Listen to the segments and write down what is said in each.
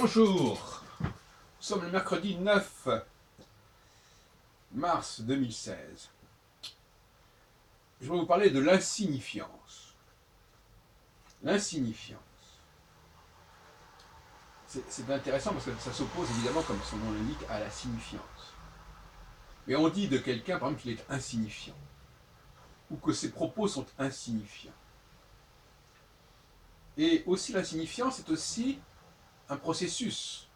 Bonjour, nous sommes le mercredi 9 mars 2016. Je vais vous parler de l'insignifiance. L'insignifiance. C'est intéressant parce que ça s'oppose évidemment, comme son nom l'indique, à la signifiance. Mais on dit de quelqu'un, par exemple, qu'il est insignifiant, ou que ses propos sont insignifiants. Et aussi l'insignifiance est aussi un processus,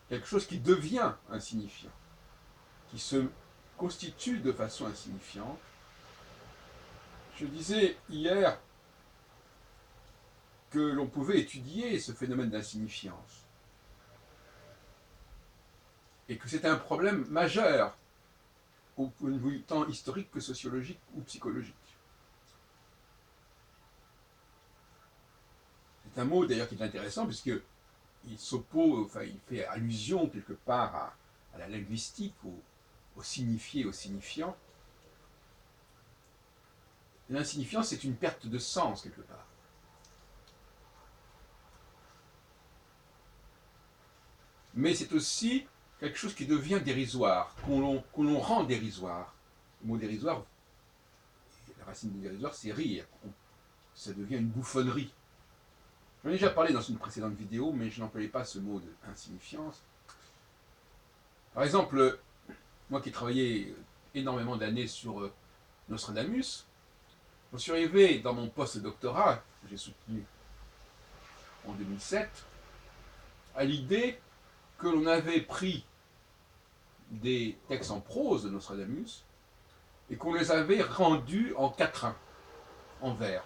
quelque chose qui devient insignifiant, qui se constitue de façon insignifiante. Je disais hier que l'on pouvait étudier ce phénomène d'insignifiance et que c'était un problème majeur au point de vue tant historique que sociologique ou psychologique. C'est un mot d'ailleurs qui est intéressant puisqu'il s'oppose, enfin il fait allusion quelque part à la linguistique, au signifié, au signifiant. L'insignifiance, c'est une perte de sens quelque part. Mais c'est aussi quelque chose qui devient dérisoire, qu'on l'on rend dérisoire. Le mot dérisoire, la racine de dérisoire, c'est rire. Ça devient une bouffonnerie. J'en ai déjà parlé dans une précédente vidéo, mais je n'employais pas ce mot d'insignifiance. Par exemple, moi qui ai travaillé énormément d'années sur Nostradamus, j'en suis arrivé dans mon post-doctorat, que j'ai soutenu en 2007, à l'idée que l'on avait pris des textes en prose de Nostradamus et qu'on les avait rendus en quatrain, en vers.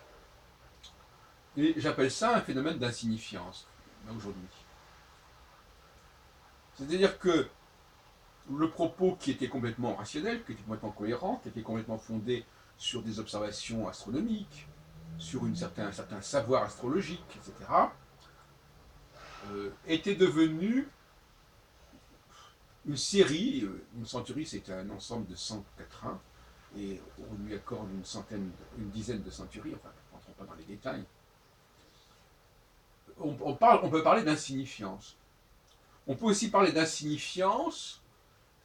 Et j'appelle ça un phénomène d'insignifiance, aujourd'hui. C'est-à-dire que le propos qui était complètement rationnel, qui était complètement cohérent, qui était complètement fondé sur des observations astronomiques, sur un certain savoir astrologique, etc., était devenu une série. Une centurie, c'est un ensemble de 100 quatrains, et on lui accorde une dizaine de centuries, enfin, ne rentrons pas dans les détails. On peut parler d'insignifiance. On peut aussi parler d'insignifiance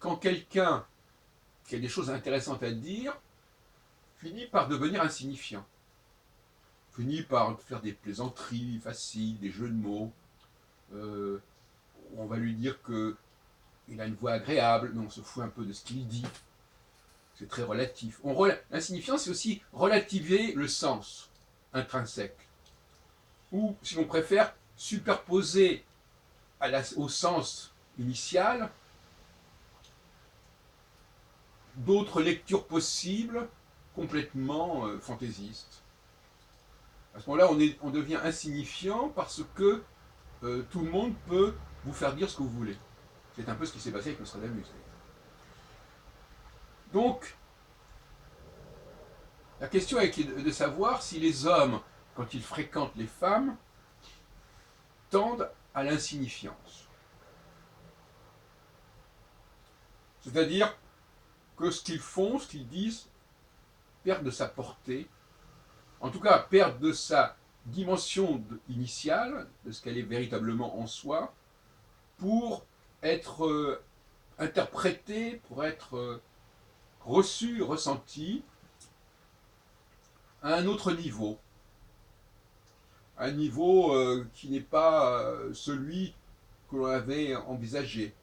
quand quelqu'un qui a des choses intéressantes à dire finit par devenir insignifiant. Finit par faire des plaisanteries faciles, des jeux de mots. On va lui dire qu'il a une voix agréable, mais on se fout un peu de ce qu'il dit. C'est très relatif. L'insignifiance, c'est aussi relativiser le sens intrinsèque. Ou, si l'on préfère, superposer au sens initial d'autres lectures possibles complètement fantaisistes. À ce moment-là, on devient insignifiant parce que tout le monde peut vous faire dire ce que vous voulez. C'est un peu ce qui s'est passé avec Nostradamus. Donc, la question est de savoir si les hommes, quand ils fréquentent les femmes, tendent à l'insignifiance. C'est-à-dire que ce qu'ils font, ce qu'ils disent, perd de sa portée, en tout cas perd de sa dimension initiale, de ce qu'elle est véritablement en soi, pour être interprétée, pour être reçue, ressentie à un autre niveau. Un niveau qui n'est pas celui que l'on avait envisagé.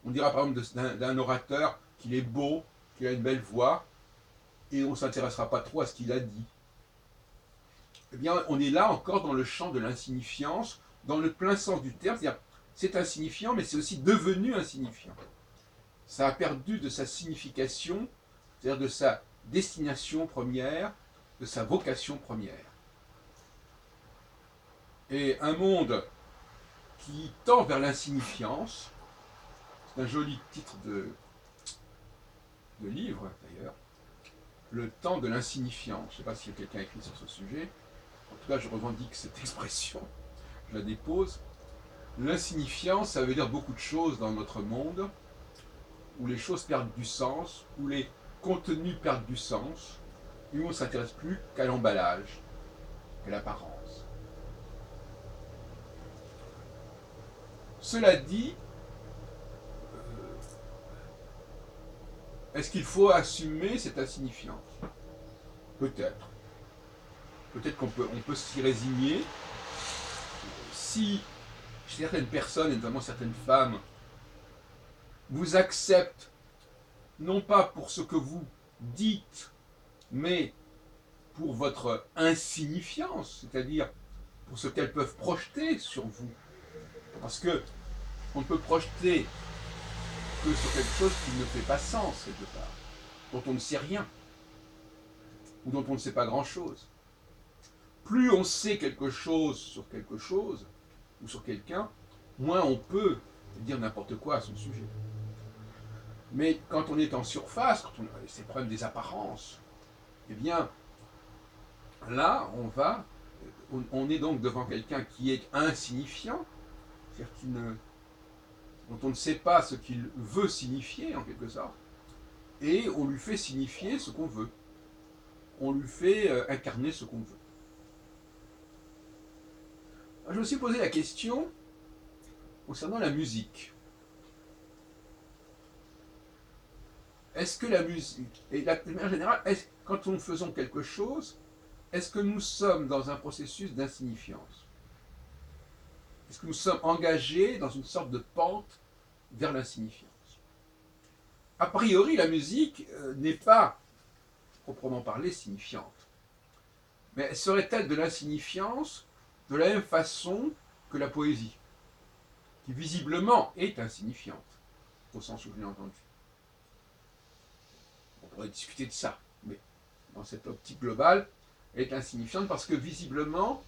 On dira par exemple d'un orateur qu'il est beau, qu'il a une belle voix, et on ne s'intéressera pas trop à ce qu'il a dit. Eh bien, on est là encore dans le champ de l'insignifiance, dans le plein sens du terme, c'est-à-dire c'est insignifiant, mais c'est aussi devenu insignifiant. Ça a perdu de sa signification, c'est-à-dire de sa destination première, de sa vocation première. Et un monde qui tend vers l'insignifiance, c'est un joli titre de livre d'ailleurs, le temps de l'insignifiance. Je ne sais pas si quelqu'un a écrit sur ce sujet. En tout cas, je revendique cette expression, je la dépose. L'insignifiance, ça veut dire beaucoup de choses dans notre monde, où les choses perdent du sens, où les contenus perdent du sens, et où on ne s'intéresse plus qu'à l'emballage, qu'à l'apparence. Cela dit, est-ce qu'il faut assumer cette insignifiance? Peut-être. Peut-être on peut s'y résigner. Si certaines personnes, et notamment certaines femmes, vous acceptent, non pas pour ce que vous dites, mais pour votre insignifiance, c'est-à-dire pour ce qu'elles peuvent projeter sur vous. Parce que on ne peut projeter que sur quelque chose qui ne fait pas sens, quelque part, dont on ne sait rien, ou dont on ne sait pas grand-chose. Plus on sait quelque chose, ou sur quelqu'un, moins on peut dire n'importe quoi à son sujet. Mais quand on est en surface, quand c'est le problème des apparences, eh bien, là, on est donc devant quelqu'un qui est insignifiant, c'est-à-dire dont on ne sait pas ce qu'il veut signifier, en quelque sorte, et on lui fait signifier ce qu'on veut. On lui fait incarner ce qu'on veut. Je me suis posé la question concernant la musique. Est-ce que la musique, et de manière générale, quand nous faisons quelque chose, est-ce que nous sommes dans un processus d'insignifiance? Est-ce que nous sommes engagés dans une sorte de pente vers l'insignifiance? A priori, la musique n'est pas, proprement parlé, signifiante. Mais serait-elle de l'insignifiance de la même façon que la poésie, qui visiblement est insignifiante, au sens où je l'ai entendu? On pourrait discuter de ça, mais dans cette optique globale, elle est insignifiante parce que visiblement,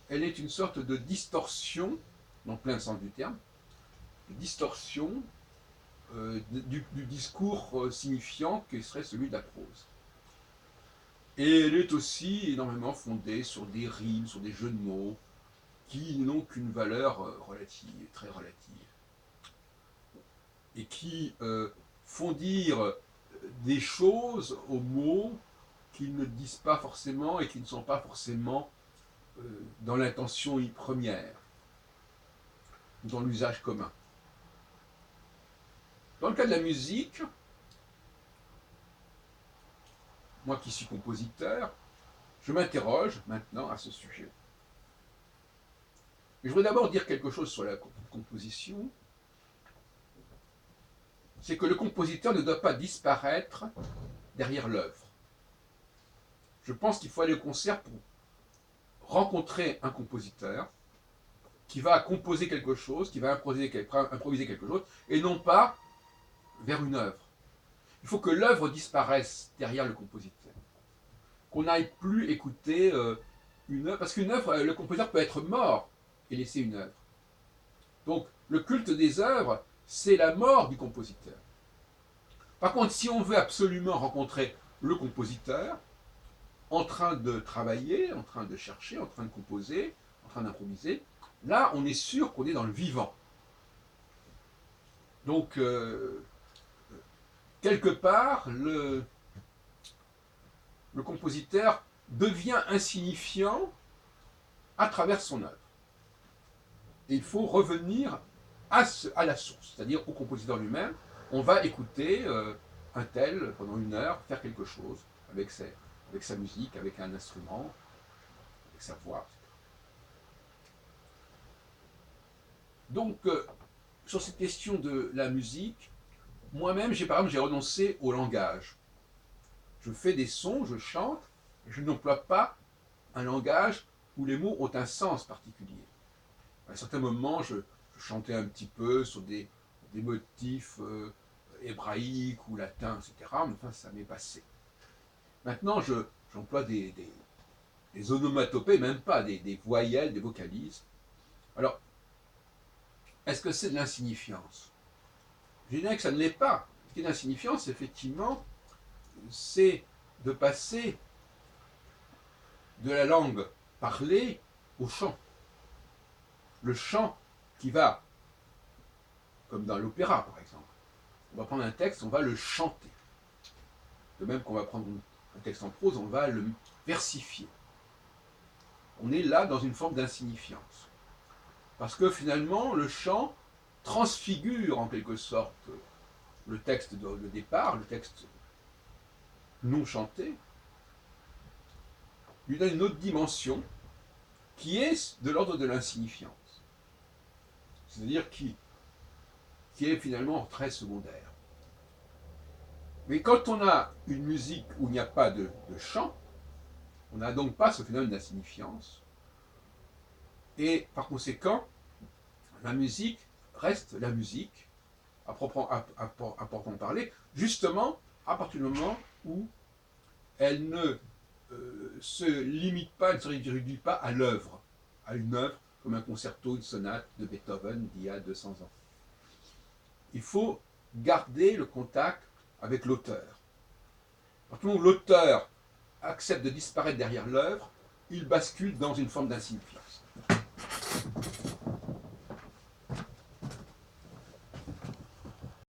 elle est une sorte de distorsion, dans plein sens du terme, de distorsion du discours signifiant qui serait celui de la prose. Et elle est aussi énormément fondée sur des rimes, sur des jeux de mots, qui n'ont qu'une valeur relative, très relative, et qui font dire des choses aux mots qu'ils ne disent pas forcément et qui ne sont pas forcément dans l'intention première, dans l'usage commun. Dans le cas de la musique, moi qui suis compositeur, je m'interroge maintenant à ce sujet. Et je voudrais d'abord dire quelque chose sur la composition. C'est que le compositeur ne doit pas disparaître derrière l'œuvre. Je pense qu'il faut aller au concert pour rencontrer un compositeur qui va composer quelque chose, qui va improviser quelque chose, et non pas vers une œuvre. Il faut que l'œuvre disparaisse derrière le compositeur. Qu'on n'aille plus écouter une œuvre, parce qu'une œuvre, le compositeur peut être mort et laisser une œuvre. Donc, le culte des œuvres, c'est la mort du compositeur. Par contre, si on veut absolument rencontrer le compositeur, en train de travailler, en train de chercher, en train de composer, en train d'improviser, là, on est sûr qu'on est dans le vivant. Donc, quelque part, le compositeur devient insignifiant à travers son œuvre. Et il faut revenir à la source, c'est-à-dire au compositeur lui-même. On va écouter un tel pendant une heure faire quelque chose avec sa musique, avec un instrument, avec sa voix, etc. Donc, sur cette question de la musique, moi-même, par exemple, j'ai renoncé au langage. Je fais des sons, je chante, et je n'emploie pas un langage où les mots ont un sens particulier. À certains moments, je chantais un petit peu sur des motifs hébraïques ou latins, etc. Mais enfin, ça m'est passé. Maintenant, j'emploie des onomatopées, même pas des voyelles, des vocalises. Alors, est-ce que c'est de l'insignifiance? Je dirais que ça ne l'est pas. Ce qui est de l'insignifiance, effectivement, c'est de passer de la langue parlée au chant. Le chant qui va, comme dans l'opéra par exemple, on va prendre un texte, on va le chanter. De même qu'on va prendre un texte en prose, on va le versifier. On est là dans une forme d'insignifiance. Parce que finalement, le chant transfigure en quelque sorte le texte de départ, le texte non chanté, lui donne une autre dimension qui est de l'ordre de l'insignifiance. C'est-à-dire qui est finalement très secondaire. Mais quand on a une musique où il n'y a pas de chant, on n'a donc pas ce phénomène d'insignifiance. Et par conséquent, la musique reste la musique, à proprement parler, justement à partir du moment où elle ne se limite pas, elle ne se réduit pas à l'œuvre, à une œuvre comme un concerto, une sonate de Beethoven d'il y a 200 ans. Il faut garder le contact avec l'auteur. À partir du moment où l'auteur accepte de disparaître derrière l'œuvre, il bascule dans une forme d'insignifiance.